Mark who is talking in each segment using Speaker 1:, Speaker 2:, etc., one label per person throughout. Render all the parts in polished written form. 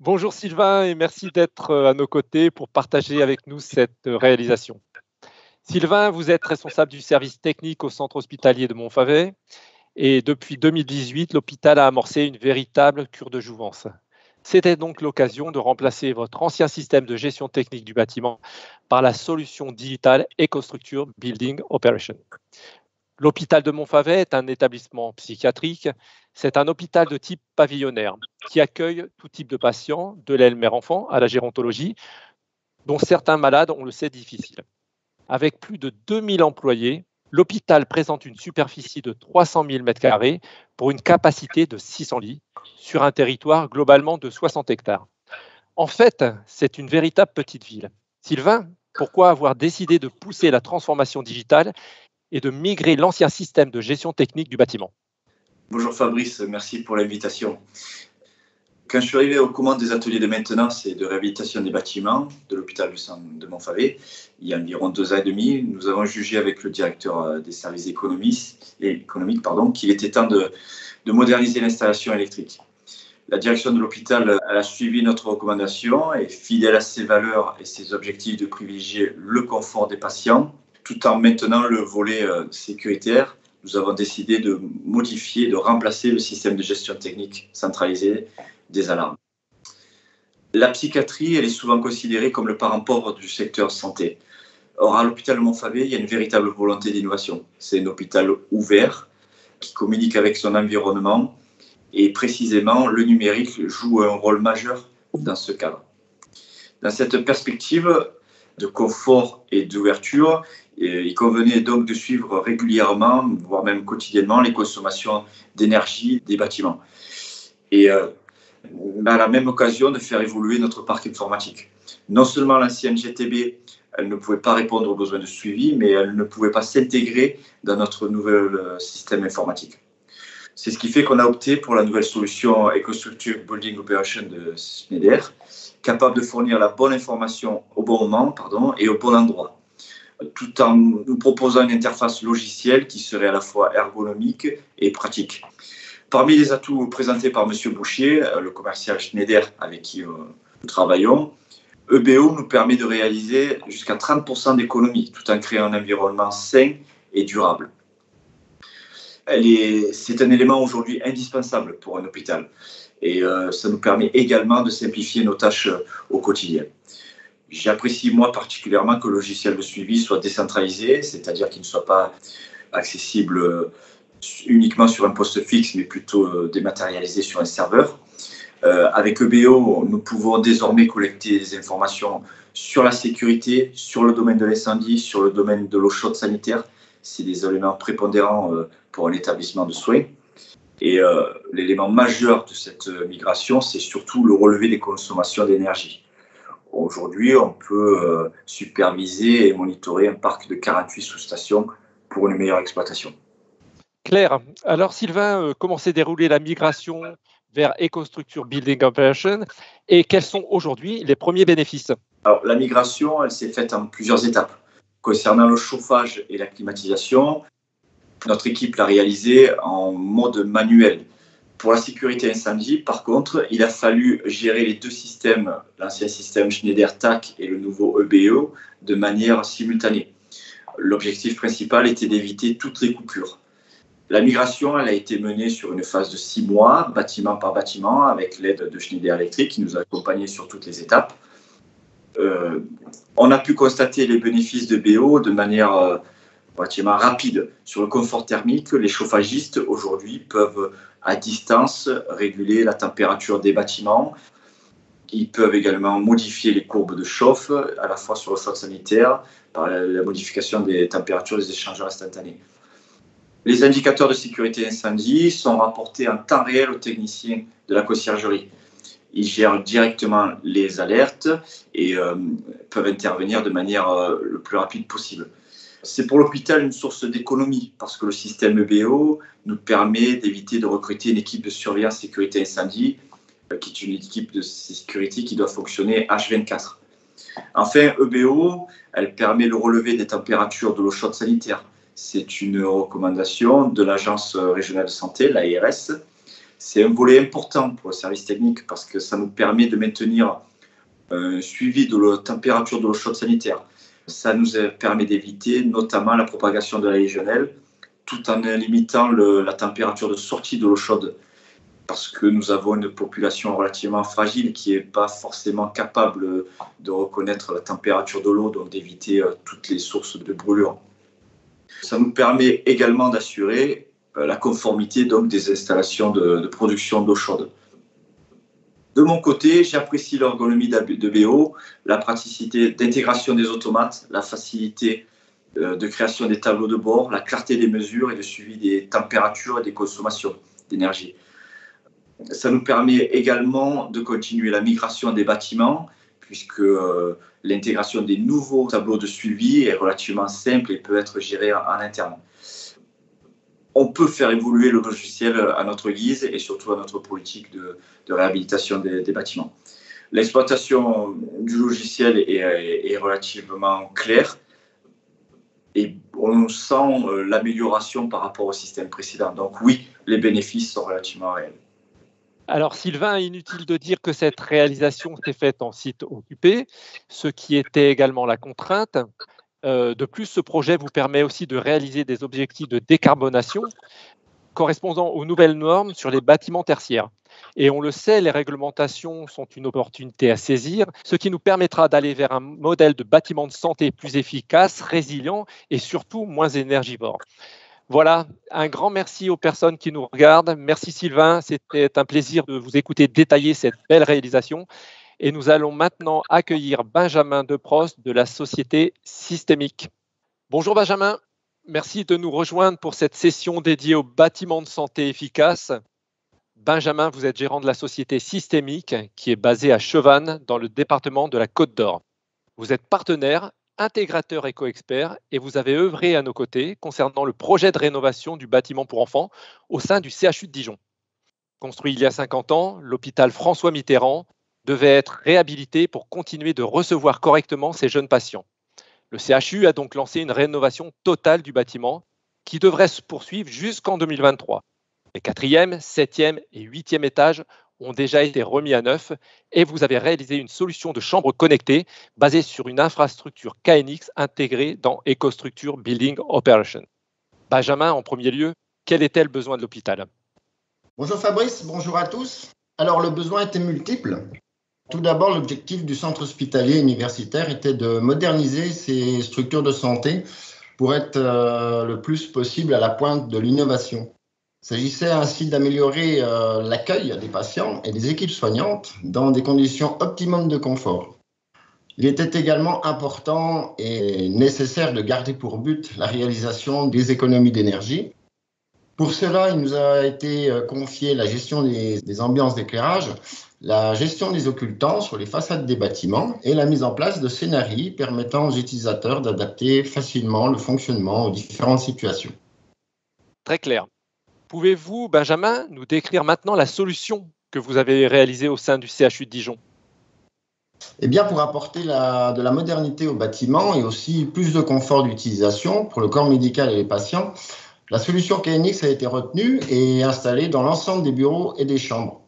Speaker 1: Bonjour Sylvain et merci d'être à nos côtés pour partager avec nous cette réalisation. Sylvain, vous êtes responsable du service technique au centre hospitalier de Montfavet et depuis 2018, l'hôpital a amorcé une véritable cure de jouvence. C'était donc l'occasion de remplacer votre ancien système de gestion technique du bâtiment par la solution digitale EcoStruxure Building Operation. L'hôpital de Montfavet est un établissement psychiatrique. C'est un hôpital de type pavillonnaire qui accueille tout type de patients, de l'aile mère-enfant à la gérontologie, dont certains malades, on le sait, difficiles. Avec plus de 2000 employés, l'hôpital présente une superficie de 300 000 m² pour une capacité de 600 lits sur un territoire globalement de 60 hectares. En fait, c'est une véritable petite ville. Sylvain, pourquoi avoir décidé de pousser la transformation digitale et de migrer l'ancien système de gestion technique du bâtiment?
Speaker 2: Bonjour Fabrice, merci pour l'invitation. Quand je suis arrivé aux commandes des ateliers de maintenance et de réhabilitation des bâtiments de l'hôpital de Montfavet, il y a environ 2 ans et demi, nous avons jugé avec le directeur des services économiques qu'il était temps de moderniser l'installation électrique. La direction de l'hôpital a suivi notre recommandation et, fidèle à ses valeurs et ses objectifs de privilégier le confort des patients, tout en maintenant le volet sécuritaire, nous avons décidé de modifier, de remplacer le système de gestion technique centralisé des alarmes. La psychiatrie, elle est souvent considérée comme le parent pauvre du secteur santé. Or, à l'hôpital de Montfavet, il y a une véritable volonté d'innovation. C'est un hôpital ouvert qui communique avec son environnement et précisément, le numérique joue un rôle majeur dans ce cadre. Dans cette perspective de confort et d'ouverture, il convenait donc de suivre régulièrement, voire même quotidiennement, les consommations d'énergie des bâtiments. Et à la même occasion, de faire évoluer notre parc informatique. Non seulement l'ancienne GTB, elle ne pouvait pas répondre aux besoins de suivi, mais elle ne pouvait pas s'intégrer dans notre nouvel système informatique. C'est ce qui fait qu'on a opté pour la nouvelle solution EcoStruxure Building Operation de Schneider, capable de fournir la bonne information au bon moment et au bon endroit, tout en nous proposant une interface logicielle qui serait à la fois ergonomique et pratique. Parmi les atouts présentés par M. Bouchier, le commercial Schneider avec qui nous travaillons, EBO nous permet de réaliser jusqu'à 30% d'économie, tout en créant un environnement sain et durable. C'est un élément aujourd'hui indispensable pour un hôpital et ça nous permet également de simplifier nos tâches au quotidien. J'apprécie moi particulièrement que le logiciel de suivi soit décentralisé, c'est-à-dire qu'il ne soit pas accessible uniquement sur un poste fixe, mais plutôt dématérialisé sur un serveur. Avec EBO, nous pouvons désormais collecter des informations sur la sécurité, sur le domaine de l'incendie, sur le domaine de l'eau chaude sanitaire. C'est des éléments prépondérants pour un établissement de soins. Et l'élément majeur de cette migration, c'est surtout le relevé des consommations d'énergie. Aujourd'hui, on peut superviser et monitorer un parc de 48 sous-stations pour une meilleure exploitation.
Speaker 1: Claire, alors Sylvain, comment s'est déroulée la migration vers EcoStruxure Building Operation et quels sont aujourd'hui les premiers bénéfices?
Speaker 2: Alors, la migration, elle s'est faite en plusieurs étapes. Concernant le chauffage et la climatisation, notre équipe l'a réalisé en mode manuel. Pour la sécurité incendie, par contre, il a fallu gérer les deux systèmes, l'ancien système Schneider TAC et le nouveau EBO, de manière simultanée. L'objectif principal était d'éviter toutes les coupures. La migration, elle a été menée sur une phase de 6 mois, bâtiment par bâtiment, avec l'aide de Schneider Electric qui nous a accompagnés sur toutes les étapes. On a pu constater les bénéfices de BO de manière relativement rapide. Sur le confort thermique, les chauffagistes aujourd'hui peuvent à distance réguler la température des bâtiments. Ils peuvent également modifier les courbes de chauffe, à la fois sur le chaude sanitaire, par la modification des températures des échangeurs instantanés. Les indicateurs de sécurité incendie sont rapportés en temps réel aux techniciens de la conciergerie. Ils gèrent directement les alertes et peuvent intervenir de manière le plus rapide possible. C'est pour l'hôpital une source d'économie parce que le système EBO nous permet d'éviter de recruter une équipe de surveillance sécurité incendie qui est une équipe de sécurité qui doit fonctionner H24. Enfin, EBO, elle permet le relevé des températures de l'eau chaude sanitaire. C'est une recommandation de l'Agence régionale de santé, l'ARS. C'est un volet important pour le service technique parce que ça nous permet de maintenir un suivi de la température de l'eau chaude sanitaire. Ça nous permet d'éviter notamment la propagation de la légionelle tout en limitant la température de sortie de l'eau chaude parce que nous avons une population relativement fragile qui n'est pas forcément capable de reconnaître la température de l'eau, donc d'éviter toutes les sources de brûlure. Ça nous permet également d'assurer la conformité donc, des installations de production d'eau chaude. De mon côté, j'apprécie l'ergonomie de BO, la praticité d'intégration des automates, la facilité de création des tableaux de bord, la clarté des mesures et le suivi des températures et des consommations d'énergie. Ça nous permet également de continuer la migration des bâtiments puisque l'intégration des nouveaux tableaux de suivi est relativement simple et peut être gérée en interne. On peut faire évoluer le logiciel à notre guise et surtout à notre politique de réhabilitation des bâtiments. L'exploitation du logiciel est relativement claire et on sent l'amélioration par rapport au système précédent. Donc oui, les bénéfices sont relativement réels.
Speaker 1: Alors Sylvain, inutile de dire que cette réalisation s'est faite en site occupé, ce qui était également la contrainte. De plus, ce projet vous permet aussi de réaliser des objectifs de décarbonation correspondant aux nouvelles normes sur les bâtiments tertiaires. Et on le sait, les réglementations sont une opportunité à saisir, ce qui nous permettra d'aller vers un modèle de bâtiment de santé plus efficace, résilient et surtout moins énergivore. Voilà, un grand merci aux personnes qui nous regardent. Merci Sylvain, c'était un plaisir de vous écouter détailler cette belle réalisation. Et nous allons maintenant accueillir Benjamin Deprost de la société Systémique. Bonjour Benjamin, merci de nous rejoindre pour cette session dédiée aux bâtiments de santé efficaces. Benjamin, vous êtes gérant de la société Systémique qui est basée à Chevannes dans le département de la Côte d'Or. Vous êtes partenaire, intégrateur éco-expert et vous avez œuvré à nos côtés concernant le projet de rénovation du bâtiment pour enfants au sein du CHU de Dijon. Construit il y a 50 ans, l'hôpital François Mitterrand devait être réhabilité pour continuer de recevoir correctement ces jeunes patients. Le CHU a donc lancé une rénovation totale du bâtiment qui devrait se poursuivre jusqu'en 2023. Les 4e, 7e et 8e étages ont déjà été remis à neuf et vous avez réalisé une solution de chambre connectée basée sur une infrastructure KNX intégrée dans EcoStruxure Building Operations. Benjamin, en premier lieu, quel était le besoin de l'hôpital ?
Speaker 3: Bonjour Fabrice, bonjour à tous. Alors le besoin était multiple. Tout d'abord, l'objectif du centre hospitalier universitaire était de moderniser ses structures de santé pour être le plus possible à la pointe de l'innovation. Il s'agissait ainsi d'améliorer l'accueil des patients et des équipes soignantes dans des conditions optimum de confort. Il était également important et nécessaire de garder pour but la réalisation des économies d'énergie. Pour cela, il nous a été confié la gestion des ambiances d'éclairage, la gestion des occultants sur les façades des bâtiments et la mise en place de scénarios permettant aux utilisateurs d'adapter facilement le fonctionnement aux différentes situations.
Speaker 1: Très clair. Pouvez-vous, Benjamin, nous décrire maintenant la solution que vous avez réalisée au sein du CHU de Dijon ?
Speaker 3: Eh bien, pour apporter de la modernité au bâtiment et aussi plus de confort d'utilisation pour le corps médical et les patients, la solution KNX a été retenue et installée dans l'ensemble des bureaux et des chambres.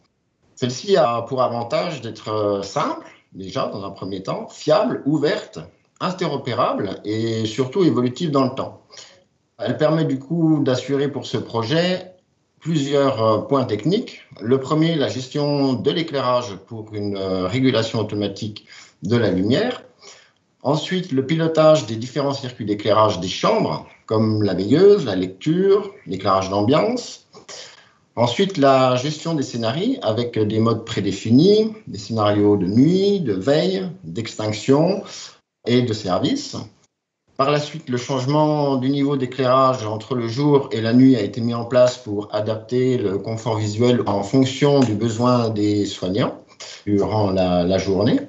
Speaker 3: Celle-ci a pour avantage d'être simple, déjà dans un premier temps, fiable, ouverte, interopérable et surtout évolutive dans le temps. Elle permet du coup d'assurer pour ce projet plusieurs points techniques. Le premier, la gestion de l'éclairage pour une régulation automatique de la lumière. Ensuite, le pilotage des différents circuits d'éclairage des chambres, comme la veilleuse, la lecture, l'éclairage d'ambiance. Ensuite, la gestion des scénarios avec des modes prédéfinis, des scénarios de nuit, de veille, d'extinction et de service. Par la suite, le changement du niveau d'éclairage entre le jour et la nuit a été mis en place pour adapter le confort visuel en fonction du besoin des soignants durant la journée.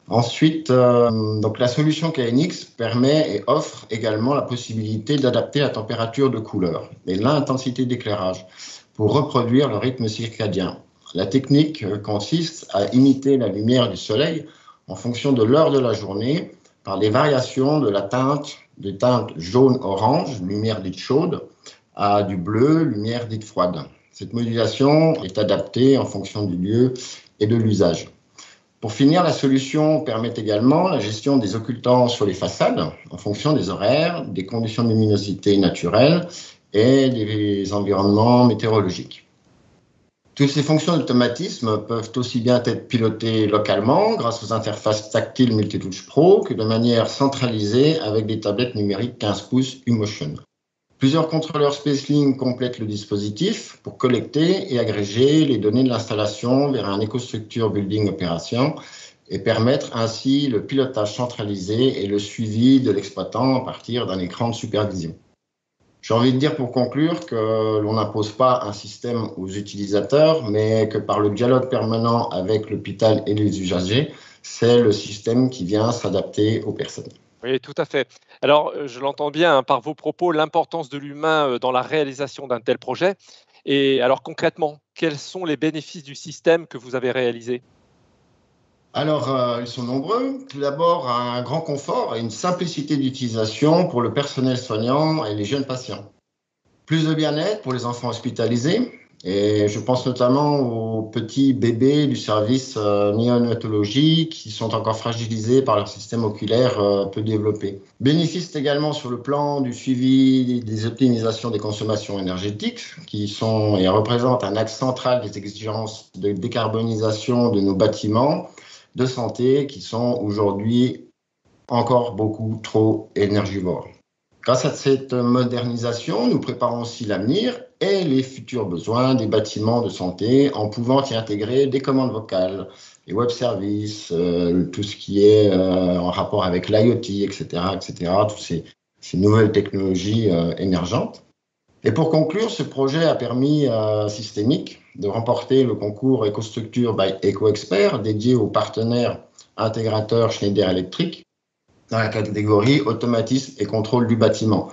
Speaker 3: Ensuite, donc la solution KNX permet et offre également la possibilité d'adapter la température de couleur et l'intensité d'éclairage pour reproduire le rythme circadien. La technique consiste à imiter la lumière du soleil en fonction de l'heure de la journée par des variations de la teinte, des teintes jaune-orange, lumière dite chaude, à du bleu, lumière dite froide. Cette modulation est adaptée en fonction du lieu et de l'usage. Pour finir, la solution permet également la gestion des occultants sur les façades en fonction des horaires, des conditions de luminosité naturelles et des environnements météorologiques. Toutes ces fonctions d'automatisme peuvent aussi bien être pilotées localement grâce aux interfaces tactiles Multitouch Pro que de manière centralisée avec des tablettes numériques 15 pouces U-Motion. Plusieurs contrôleurs SpaceLink complètent le dispositif pour collecter et agréger les données de l'installation vers un EcoStruxure Building Operation et permettre ainsi le pilotage centralisé et le suivi de l'exploitant à partir d'un écran de supervision. J'ai envie de dire pour conclure que l'on n'impose pas un système aux utilisateurs, mais que par le dialogue permanent avec l'hôpital et les usagers, c'est le système qui vient s'adapter aux personnes.
Speaker 1: Oui, tout à fait. Alors, je l'entends bien par vos propos, l'importance de l'humain dans la réalisation d'un tel projet. Et alors concrètement, quels sont les bénéfices du système que vous avez réalisé ?
Speaker 3: Alors, ils sont nombreux. Tout d'abord, un grand confort et une simplicité d'utilisation pour le personnel soignant et les jeunes patients. Plus de bien-être pour les enfants hospitalisés. Et je pense notamment aux petits bébés du service néonatologie qui sont encore fragilisés par leur système oculaire peu développé. Bénéfice également sur le plan du suivi des optimisations des consommations énergétiques qui sont et représentent un axe central des exigences de décarbonisation de nos bâtiments de santé qui sont aujourd'hui encore beaucoup trop énergivores. Grâce à cette modernisation, nous préparons aussi l'avenir et les futurs besoins des bâtiments de santé en pouvant y intégrer des commandes vocales, les web services, tout ce qui est en rapport avec l'IoT, etc., toutes ces nouvelles technologies émergentes. Et pour conclure, ce projet a permis à Systémic de remporter le concours EcoStruxure by EcoExpert dédié aux partenaires intégrateurs Schneider Electric dans la catégorie automatisme et contrôle du bâtiment.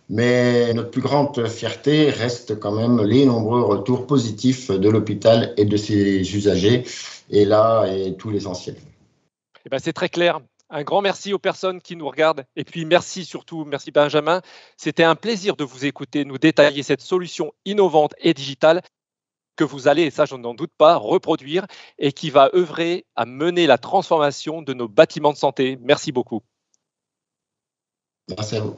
Speaker 3: Mais notre plus grande fierté reste quand même les nombreux retours positifs de l'hôpital et de ses usagers. Et là est tout l'essentiel.
Speaker 1: Eh ben, c'est très clair. Un grand merci aux personnes qui nous regardent. Et puis merci Benjamin. C'était un plaisir de vous écouter, nous détailler cette solution innovante et digitale que vous allez, et ça je n'en doute pas, reproduire et qui va œuvrer à mener la transformation de nos bâtiments de santé. Merci beaucoup.
Speaker 3: Merci à vous.